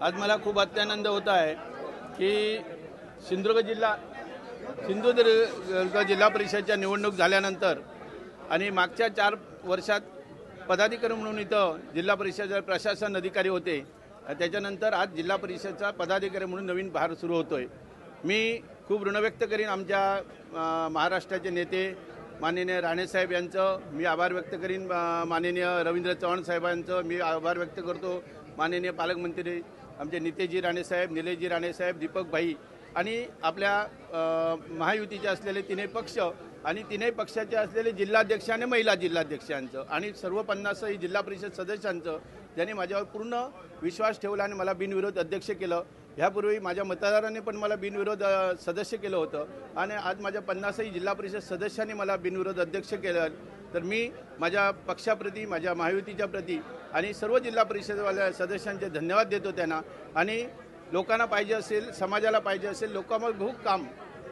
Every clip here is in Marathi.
आज मला खूप अत्यानंद होत आहे की सिंधुदुर्ग जिल्हा परिषदच्या निवडणूक झाल्यानंतर आणि मागच्या 4 वर्षात पदाधिकारी म्हणून इथं जिल्हा परिषद प्रशासन अधिकारी होते, त्याच्यानंतर आज जिल्हा परिषदचा पदाधिकारी म्हणून नवीन भार सुरू होतोय। मी खूप ऋण व्यक्त करीन आमच्या महाराष्ट्राचे नेते माननीय राणेसाहेब यांचं मी आभार व्यक्त करीन, माननीय रवींद्र चव्हाण साहेबांचं मी आभार व्यक्त करतो, माननीय पालकमंत्री आमचे नितेशजी राणेसाहेब, निलेशजी राणेसाहेब, दीपक भाई आणि आपल्या महायुतीचे असलेले तिन्ही पक्ष आणि तिन्ही पक्षाचे असलेले जिल्हाध्यक्ष आणि महिला जिल्हाध्यक्षांचं आणि सर्व 50 जिल्हा परिषद सदस्यांचं ज्यांनी माझ्यावर पूर्ण विश्वास ठेवला आणि मला बिनविरोध अध्यक्ष केलं। ह्यापूर्वी माझ्या मतदारांनी पण मला बिनविरोध सदस्य केलं होतं आणि आज माझ्या 50 जिल्हा परिषद सदस्यांनी मला बिनविरोध अध्यक्ष केलं। तर मी माझ्या पक्षाप्रती, माझ्या महायुतीच्या प्रती आणि सर्व जिल्हा परिषदवाल्या सदस्यांचे धन्यवाद देतो त्यांना। आणि लोकांना पाहिजे असेल, समाजाला पाहिजे असेल, लोकांवर खूप काम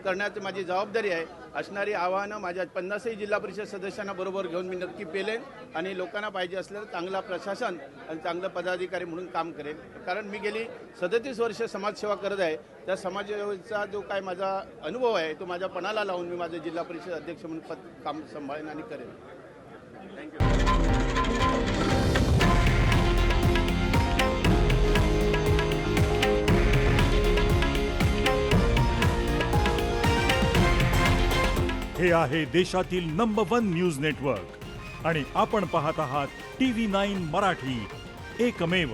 करण्याची माझी जबाबदारी आहे। असणारी आव्हानं माझ्या 50 जिल्हा परिषद सदस्यांना बरोबर घेऊन मी नक्की पेलेन आणि लोकांना पाहिजे असलेलं चांगला प्रशासन आणि चांगलं पदाधिकारी म्हणून काम करेन। कारण मी गेली 37 वर्ष समाजसेवा करत आहे, त्या समाजसेवेचा जो काय माझा अनुभव आहे तो माझ्या पणाला लावून मी माझं जिल्हा परिषद अध्यक्ष म्हणून काम सांभाळेन आणि करेन। थँक्यू। हे आहे देशातील नंबर 1 न्यूज नेटवर्क आणि आपण पाहत आहात TV9 मराठी, एकमेव।